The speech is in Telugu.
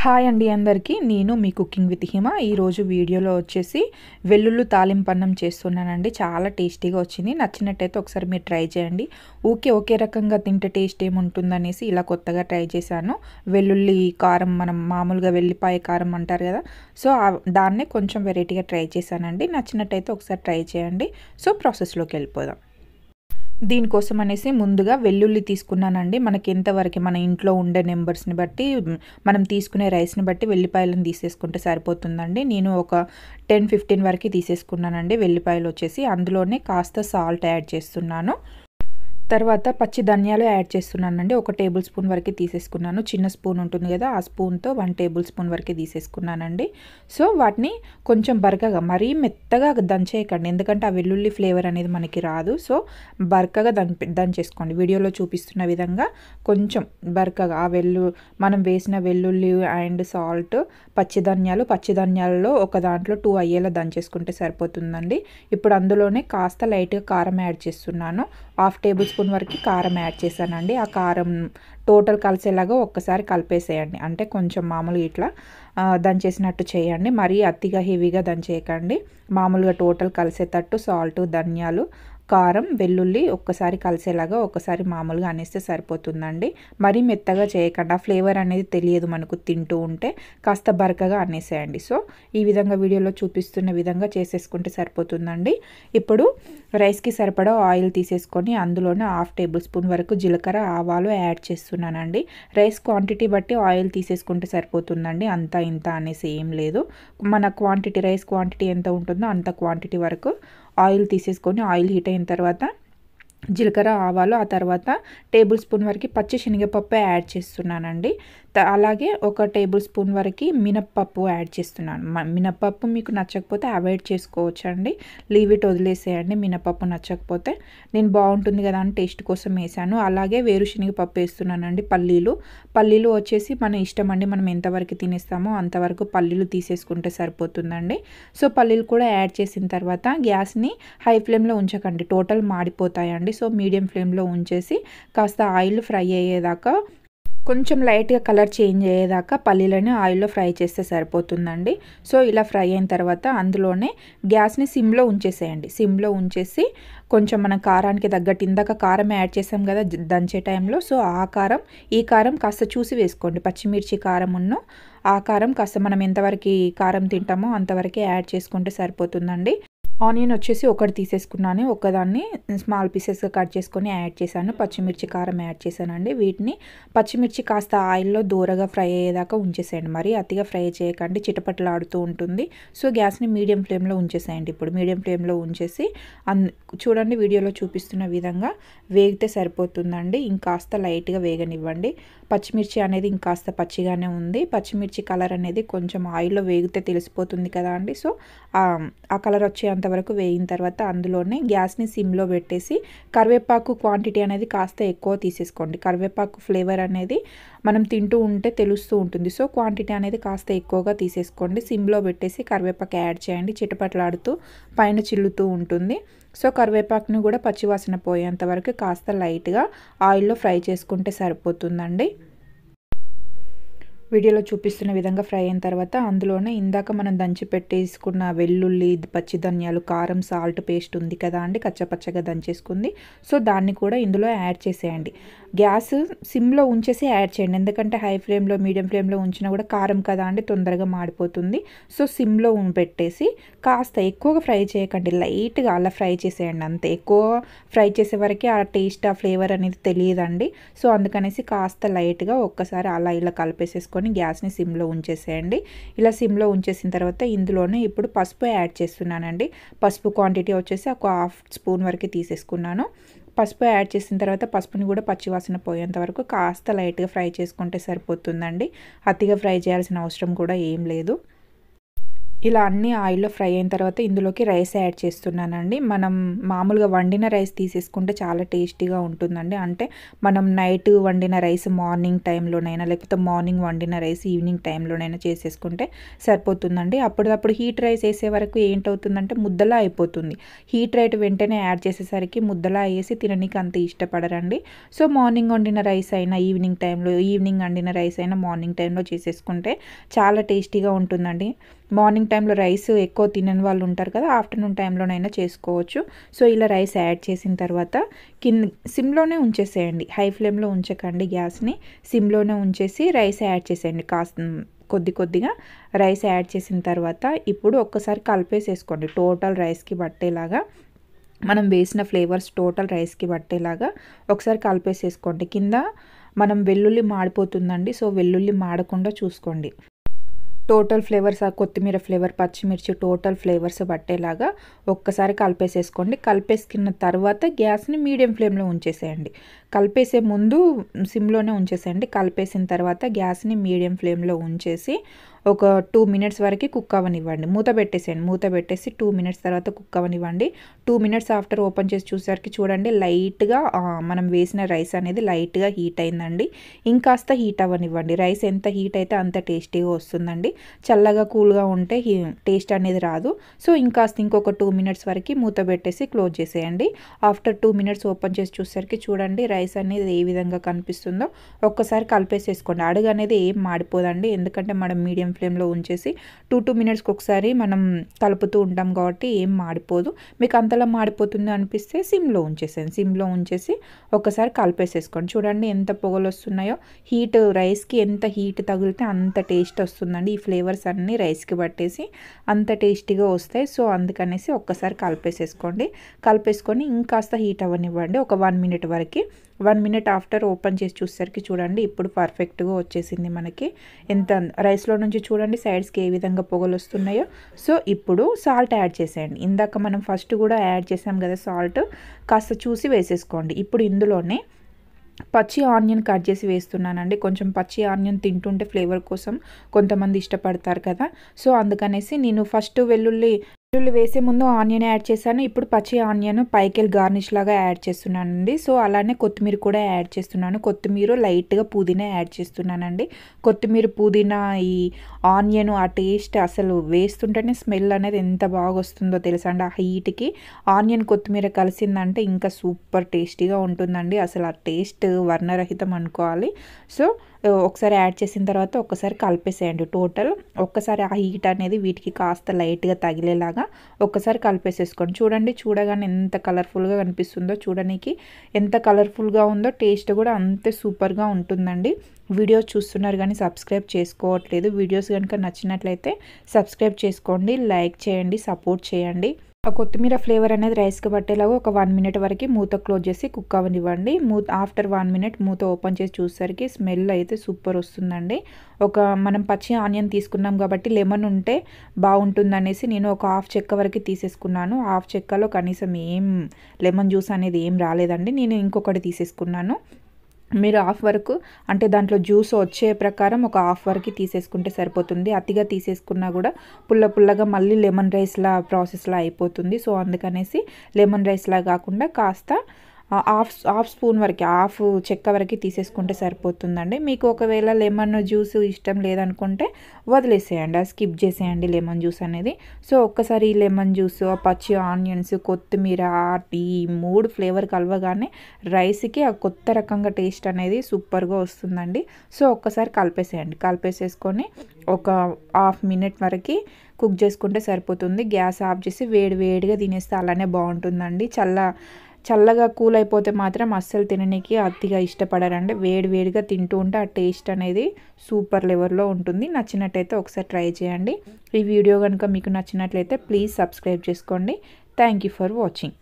హాయ్ అండి అందరికీ నేను మీ కుకింగ్ విత్ హిమ ఈరోజు వీడియోలో వచ్చేసి వెల్లుల్లి తాలింపన్నం చేస్తున్నానండి. చాలా టేస్టీగా వచ్చింది. నచ్చినట్టయితే ఒకసారి మీరు ట్రై చేయండి. ఒకే రకంగా తింటే టేస్ట్ ఏముంటుందనేసి ఇలా కొత్తగా ట్రై చేశాను. వెల్లుల్లి కారం మనం మామూలుగా వెల్లిపాయ కారం అంటారు కదా, సో దాన్నే కొంచెం వెరైటీగా ట్రై చేశానండి. నచ్చినట్టయితే ఒకసారి ట్రై చేయండి. సో ప్రాసెస్లోకి వెళ్ళిపోదాం. దీనికోసం అనేసి ముందుగా వెల్లుల్లి తీసుకున్నానండి. మనకి ఎంతవరకు మన ఇంట్లో ఉండే నెంబర్స్ని బట్టి మనం తీసుకునే రైస్ని బట్టి వెల్లిపాయలను తీసేసుకుంటే సరిపోతుందండి. నేను ఒక 10-15 వరకు తీసేసుకున్నానండి వెల్లిపాయలు వచ్చేసి. అందులోనే కాస్త సాల్ట్ యాడ్ చేస్తున్నాను. తర్వాత పచ్చి ధనియాలు యాడ్ చేస్తున్నానండి. 1 టేబుల్ స్పూన్ వరకు తీసేసుకున్నాను. చిన్న స్పూన్ ఉంటుంది కదా, ఆ స్పూన్తో 1 టేబుల్ స్పూన్ వరకు తీసేసుకున్నానండి. సో వాటిని కొంచెం బరకగా, మరీ మెత్తగా దంచేయకండి, ఎందుకంటే ఆ వెల్లుల్లి ఫ్లేవర్ అనేది మనకి రాదు. సో బరకగా దంచేసుకోండి. వీడియోలో చూపిస్తున్న విధంగా కొంచెం బరకగా మనం వేసిన వెల్లుల్లి అండ్ సాల్ట్, పచ్చి ధనియాలలో ఒక దాంట్లో 2 అయ్యేలా దంచేసుకుంటే సరిపోతుందండి. ఇప్పుడు అందులోనే కాస్త లైట్గా కారం యాడ్ చేస్తున్నాను. 1/2 టేబుల్ స్పూన్ వరకు కారం యాడ్ చేశానండి. ఆ కారం టోటల్ కలిసేలాగా ఒక్కసారి కలిపేసేయండి. అంటే కొంచెం మామూలుగా ఇట్లా దంచేసినట్టు చేయండి. మరీ అతిగా హెవీగా దంచేయకండి. మామూలుగా టోటల్ కలిసేటట్టు సాల్ట్, ధనియాలు, కారం, వెల్లుల్లి ఒక్కసారి కలిసేలాగా ఒక్కసారి మామూలుగా అనేస్తే సరిపోతుందండి. మరీ మెత్తగా చేయకండి, ఆ ఫ్లేవర్ అనేది తెలియదు మనకు తింటూ ఉంటే. కాస్త బరకగా అనేసేయండి. సో ఈ విధంగా వీడియోలో చూపిస్తున్న విధంగా చేసేసుకుంటే సరిపోతుందండి. ఇప్పుడు రైస్కి సరిపడా ఆయిల్ తీసేసుకొని అందులోనే 1/2 టేబుల్ స్పూన్ వరకు జీలకర్ర, ఆవాలు యాడ్ చేస్తున్నానండి. రైస్ క్వాంటిటీ బట్టి ఆయిల్ తీసేసుకుంటే సరిపోతుందండి. అంత ఇంత అనేసి ఏం లేదు. మన రైస్ క్వాంటిటీ ఎంత ఉంటుందో అంత క్వాంటిటీ వరకు ఆయిల్ తీసేసుకొని ఆయిల్ హీట్ అయిన తర్వాత జీలకర్ర, ఆవాలు, ఆ తర్వాత టేబుల్ స్పూన్ వరకు పచ్చి శనగపప్పు యాడ్ చేస్తున్నానండి. అలాగే 1 టేబుల్ స్పూన్ వరకు మినప్పప్పు యాడ్ చేస్తున్నాను. మినప్పప్పు మీకు నచ్చకపోతే అవాయిడ్ చేసుకోవచ్చండి, లీవ్ ఇట్, వదిలేసేయండి. మినప్పప్పు నచ్చకపోతే నేను బాగుంటుంది కదా అని టేస్ట్ కోసం వేసాను. అలాగే వేరుశనగపప్పు వేస్తున్నానండి. పల్లీలు వచ్చేసి మన ఇష్టం అండి, మనం ఎంతవరకు తినేస్తామో అంతవరకు పల్లీలు తీసేసుకుంటే సరిపోతుందండి. సో పల్లీలు కూడా యాడ్ చేసిన తర్వాత గ్యాస్ని హై ఫ్లేమ్లో ఉంచకండి, టోటల్ మాడిపోతాయండి. సో మీడియం ఫ్లేమ్లో ఉంచేసి కాస్త ఆయిల్ ఫ్రై అయ్యేదాకా, కొంచెం లైట్గా కలర్ చేంజ్ అయ్యేదాకా పల్లీలని ఆయిల్లో ఫ్రై చేస్తే సరిపోతుందండి. సో ఇలా ఫ్రై అయిన తర్వాత అందులోనే గ్యాస్ని సిమ్లో ఉంచేసేయండి. సిమ్లో ఉంచేసి కొంచెం మన కారానికి తగ్గట్టు, ఇందాక కారం యాడ్ చేసాం కదా దంచే టైంలో, సో ఈ కారం కాస్త చూసి వేసుకోండి. పచ్చిమిర్చి కారం ఆ కారం కాస్త మనం ఎంతవరకు కారం తింటామో అంతవరకే యాడ్ చేసుకుంటే సరిపోతుందండి. ఆనియన్ వచ్చేసి 1 తీసేసుకున్నాను. ఒకదాన్ని స్మాల్ పీసెస్గా కట్ చేసుకొని యాడ్ చేశాను. పచ్చిమిర్చి కారం యాడ్ చేశానండి. వీటిని పచ్చిమిర్చి కాస్త ఆయిల్లో దూరగా ఫ్రై అయ్యేదాకా ఉంచేసేయండి. మరి అతిగా ఫ్రై చేయకండి, చిటపటలాడుతూ ఉంటుంది. సో గ్యాస్ని మీడియం ఫ్లేమ్లో ఉంచేసేయండి. ఇప్పుడు మీడియం ఫ్లేమ్లో ఉంచేసి చూడండి వీడియోలో చూపిస్తున్న విధంగా వేగితే సరిపోతుందండి. ఇంకాస్త లైట్గా వేగనివ్వండి. పచ్చిమిర్చి అనేది ఇంకాస్త పచ్చిగానే ఉంది. పచ్చిమిర్చి కలర్ అనేది కొంచెం ఆయిల్లో వేగితే తెలిసిపోతుంది కదా అండి. సో ఆ కలర్ వచ్చేంత వరకు వేగిన తర్వాత అందులోనే గ్యాస్ని సిమ్లో పెట్టేసి కరివేపాకు క్వాంటిటీ అనేది కాస్త ఎక్కువ తీసేసుకోండి. కరివేపాకు ఫ్లేవర్ అనేది మనం తింటూ ఉంటే తెలుస్తూ ఉంటుంది. సో క్వాంటిటీ అనేది కాస్త ఎక్కువగా తీసేసుకోండి. సిమ్లో పెట్టేసి కరివేపాకు యాడ్ చేయండి. చిటపటలాడుతూ పైన చిల్లుతూ ఉంటుంది. సో కరివేపాకుని కూడా పచ్చివాసన పోయేంత వరకు కాస్త లైట్గా ఆయిల్లో ఫ్రై చేసుకుంటే సరిపోతుందండి. వీడియోలో చూపిస్తున్న విధంగా ఫ్రై అయిన తర్వాత అందులోనే ఇందాక మనం దంచి పెట్టేసుకున్న వెల్లుల్లి, పచ్చి ధనియాలు, కారం, సాల్ట్ పేస్ట్ ఉంది కదా అండి, కచ్చపచ్చగా దంచేసుకుంది. సో దాన్ని కూడా ఇందులో యాడ్ చేసేయండి. గ్యాస్ సిమ్లో ఉంచేసి యాడ్ చేయండి, ఎందుకంటే హై ఫ్లేమ్లో, మీడియం ఫ్లేమ్లో ఉంచినా కూడా కారం కదా అండి తొందరగా మాడిపోతుంది. సో సిమ్లో పెట్టేసి కాస్త ఎక్కువగా ఫ్రై చేయకండి, లైట్గా అలా ఫ్రై చేసేయండి అంతే. ఎక్కువ ఫ్రై చేసే వరకు ఆ టేస్ట్, ఆ ఫ్లేవర్ అనేది తెలియదండి. సో అందుకనేసి కాస్త లైట్గా ఒక్కసారి అలా ఇలా కలిపేసేసుకొని గ్యాస్ని సిమ్లో ఉంచేసేయండి. ఇలా సిమ్లో ఉంచేసిన తర్వాత ఇందులోనే ఇప్పుడు పసుపు యాడ్ చేస్తున్నానండి. పసుపు క్వాంటిటీ వచ్చేసి ఒక 1/2 స్పూన్ వరకు తీసేసుకున్నాను. పసుపు యాడ్ చేసిన తర్వాత పసుపుని కూడా పచ్చివాసన పోయేంత వరకు కాస్త లైట్గా ఫ్రై చేసుకుంటే సరిపోతుందండి. అతిగా ఫ్రై చేయాల్సిన అవసరం కూడా ఏం లేదు. ఇలా అన్నీ ఆయిల్లో ఫ్రై అయిన తర్వాత ఇందులోకి రైస్ యాడ్ చేస్తున్నానండి. మనం మామూలుగా వండిన రైస్ తీసేసుకుంటే చాలా టేస్టీగా ఉంటుందండి. అంటే మనం నైట్ వండిన రైస్ మార్నింగ్ టైంలోనైనా లేకపోతే మార్నింగ్ వండిన రైస్ ఈవినింగ్ టైంలోనైనా చేసేసుకుంటే సరిపోతుందండి. అప్పటిదప్పుడు హీట్ రైస్ వేసే వరకు ఏంటవుతుందంటే ముద్దలా అయిపోతుంది. హీట్ రైట్ వెంటనే యాడ్ చేసేసరికి ముద్దలా వేసి తిననీకి అంత ఇష్టపడరండి. సో మార్నింగ్ వండిన రైస్ అయినా ఈవినింగ్ టైంలో, ఈవినింగ్ వండిన రైస్ అయినా మార్నింగ్ టైంలో చేసేసుకుంటే చాలా టేస్టీగా ఉంటుందండి. మార్నింగ్ టైంలో రైస్ ఎక్కువ తినని వాళ్ళు ఉంటారు కదా, ఆఫ్టర్నూన్ టైంలోనైనా చేసుకోవచ్చు. సో ఇలా రైస్ యాడ్ చేసిన తర్వాత సిమ్లోనే ఉంచేసేయండి, హై ఫ్లేమ్లో ఉంచకండి గ్యాస్ని. సిమ్లోనే ఉంచేసి రైస్ యాడ్ చేసేయండి. కొద్ది కొద్దిగా రైస్ యాడ్ చేసిన తర్వాత ఇప్పుడు ఒక్కసారి కలిపేసేసుకోండి. టోటల్ రైస్కి పట్టేలాగా, మనం వేసిన ఫ్లేవర్స్ టోటల్ రైస్కి పట్టేలాగా ఒకసారి కలిపేసేసుకోండి. కింద మనం వెల్లుల్లి మాడిపోతుందండి, సో వెల్లుల్లి మాడకుండా చూసుకోండి. టోటల్ ఫ్లేవర్స్, ఆ కొత్తిమీర ఫ్లేవర్, పచ్చిమిర్చి టోటల్ ఫ్లేవర్స్ పట్టేలాగా ఒక్కసారి కలిపేసేసుకోండి. కలిపేసుకున్న తర్వాత గ్యాస్ని మీడియం ఫ్లేమ్లో ఉంచేసేయండి. కలిపేసే ముందు సిమ్లోనే ఉంచేసేయండి. కలిపేసిన తర్వాత గ్యాస్ని మీడియం ఫ్లేమ్లో ఉంచేసి ఒక 2 మినిట్స్ వరకు కుక్ అవ్వనివ్వండి. మూత పెట్టేసేయండి. మూత పెట్టేసి 2 మినిట్స్ తర్వాత కుక్ అవ్వనివ్వండి. 2 మినిట్స్ ఆఫ్టర్ ఓపెన్ చేసి చూసేసరికి చూడండి లైట్గా మనం వేసిన రైస్ అనేది లైట్గా హీట్ అయిందండి. ఇంకాస్త హీట్ అవ్వనివ్వండి. రైస్ ఎంత హీట్ అయితే అంత టేస్టీగా వస్తుందండి. చల్లగా కూల్గా ఉంటే టేస్ట్ అనేది రాదు. సో ఇంకొక 2 మినిట్స్ వరకు మూత పెట్టేసి క్లోజ్ చేసేయండి. ఆఫ్టర్ 2 మినిట్స్ ఓపెన్ చేసి చూసేసరికి చూడండి రైస్ అనేది ఏ విధంగా కనిపిస్తుందో. ఒక్కసారి కలిపేసేసుకోండి. అడుగు అనేది ఏం మాడిపోదండి, ఎందుకంటే మనం మీడియం ఫ్లేమ్లో ఉంచేసి 2 మినిట్స్కి ఒకసారి మనం కలుపుతూ ఉంటాం కాబట్టి ఏం మాడిపోదు. మీకు అంతలా మాడిపోతుంది అనిపిస్తే సిమ్లో ఉంచేసేయండి. సిమ్లో ఉంచేసి ఒకసారి కలిపేసేసుకోండి. చూడండి ఎంత పొగలు వస్తున్నాయో. హీట్ రైస్కి ఎంత హీట్ తగిలితే అంత టేస్ట్ వస్తుందండి. ఈ ఫ్లేవర్స్ అన్నీ రైస్కి పట్టేసి అంత టేస్టీగా వస్తాయి. సో అందుకనేసి ఒక్కసారి కలిపేసేసుకోండి. కలిపేసుకొని ఇంకాస్త హీట్ అవ్వనివ్వండి ఒక 1 మినిట్ వరకు. 1 మినిట్ ఆఫ్టర్ ఓపెన్ చేసి చూసేసరికి చూడండి ఇప్పుడు పర్ఫెక్ట్గా వచ్చేసింది మనకి. ఎంత రైస్లో నుంచి చూడండి సైడ్స్కి ఏ విధంగా పొగలు వస్తున్నాయో. సో ఇప్పుడు సాల్ట్ యాడ్ చేసేయండి. ఇందాక మనం ఫస్ట్ కూడా యాడ్ చేసాం కదా సాల్ట్, కాస్త చూసి వేసేసుకోండి. ఇప్పుడు ఇందులోనే పచ్చి ఆనియన్ కట్ చేసి వేస్తున్నానండి. కొంచెం పచ్చి ఆనియన్ తింటుంటే ఫ్లేవర్ కోసం కొంతమంది ఇష్టపడతారు కదా, సో అందుకనేసి నేను ఫస్ట్ వెల్లుల్లి వేసే ముందు ఆనియన్ యాడ్ చేశాను. ఇప్పుడు పచ్చి ఆనియన్ పైకెళ్ళి గార్నిష్ లాగా యాడ్ చేస్తున్నానండి. సో అలానే కొత్తిమీర కూడా యాడ్ చేస్తున్నాను. కొత్తిమీర లైట్గా పుదీనా యాడ్ చేస్తున్నానండి. కొత్తిమీర పుదీనా ఈ ఆనియన్ ఆ టేస్ట్ అసలు వేస్తుంటేనే స్మెల్ అనేది ఎంత బాగా వస్తుందో తెలుసా అండి. ఆ హీట్కి ఆనియన్ కొత్తిమీర కలిసిందంటే ఇంకా సూపర్ టేస్టీగా ఉంటుందండి. అసలు ఆ టేస్ట్ వర్ణరహితం అనుకోవాలి. సో ఒకసారి యాడ్ చేసిన తర్వాత ఒక్కసారి కలిపేసేయండి. టోటల్ ఒక్కసారి ఆ హీట్ అనేది వీటికి కాస్త లైట్గా తగిలేలాగా ఒక్కసారి కలిపేసేసుకోండి. చూడండి చూడగానే ఎంత కలర్ఫుల్గా కనిపిస్తుందో, చూడడానికి ఎంత కలర్ఫుల్గా ఉందో, టేస్ట్ కూడా అంతే సూపర్గా ఉంటుందండి. వీడియోస్ చూస్తున్నారు కానీ సబ్స్క్రైబ్ చేసుకోవట్లేదు. వీడియోస్ కనుక నచ్చినట్లయితే సబ్స్క్రైబ్ చేసుకోండి, లైక్ చేయండి, సపోర్ట్ చేయండి. ఆ కొత్తిమీర ఫ్లేవర్ అనేది రైస్కి పట్టేలాగా ఒక 1 మినిట్ వరకు మూత క్లోజ్ చేసి కుక్ అవ్వనివ్వండి. ఆఫ్టర్ 1 మినిట్ మూత ఓపెన్ చేసి చూసేసరికి స్మెల్ అయితే సూపర్ వస్తుందండి. మనం పచ్చి ఆనియన్ తీసుకున్నాం కాబట్టి లెమన్ ఉంటే బాగుంటుందనేసి నేను ఒక హాఫ్ చెక్క వరకు తీసేసుకున్నాను. హాఫ్ చెక్కలో కనీసం ఏం లెమన్ జ్యూస్ అనేది ఏం రాలేదండి. నేను ఇంకొకటి తీసేసుకున్నాను. మీరు హాఫ్ వరకు అంటే దాంట్లో జ్యూస్ వచ్చే ప్రకారం ఒక హాఫ్ వరకు తీసేసుకుంటే సరిపోతుంది. అతిగా తీసేసుకున్నా కూడా పుల్లగా మళ్ళీ లెమన్ రైస్లా ప్రాసెస్లా అయిపోతుంది. సో అందుకనేసి లెమన్ రైస్లా కాకుండా కాస్త హాఫ్ స్పూన్ వరకు, హాఫ్ చెక్క వరకు తీసేసుకుంటే సరిపోతుందండి. మీకు ఒకవేళ లెమన్ జ్యూస్ ఇష్టం లేదనుకుంటే వదిలేసేయండి, అది స్కిప్ చేసేయండి లెమన్ జ్యూస్ అనేది. సో ఒక్కసారి ఈ లెమన్ జ్యూస్, పచ్చి ఆనియన్స్, కొత్తిమీర ఈ 3 ఫ్లేవర్ కలవగానే రైస్కి ఆ కొత్త రకంగా టేస్ట్ అనేది సూపర్గా వస్తుందండి. సో ఒక్కసారి కలిపేసేయండి. కలిపేసేసుకొని ఒక హాఫ్ మినిట్ వరకు కుక్ చేసుకుంటే సరిపోతుంది. గ్యాస్ ఆఫ్ చేసి వేడిగా తినేస్తే అలానే బాగుంటుందండి. చల్లగా కూల్ అయిపోతే మాత్రం అస్సలు తిననీకి అతిగా ఇష్టపడారండి. వేడిగా తింటూ ఉంటే ఆ టేస్ట్ అనేది సూపర్ లెవెల్లో ఉంటుంది. నచ్చినట్టయితే ఒకసారి ట్రై చేయండి. ఈ వీడియో కనుక మీకు నచ్చినట్లయితే ప్లీజ్ సబ్స్క్రైబ్ చేసుకోండి. Thank you for watching.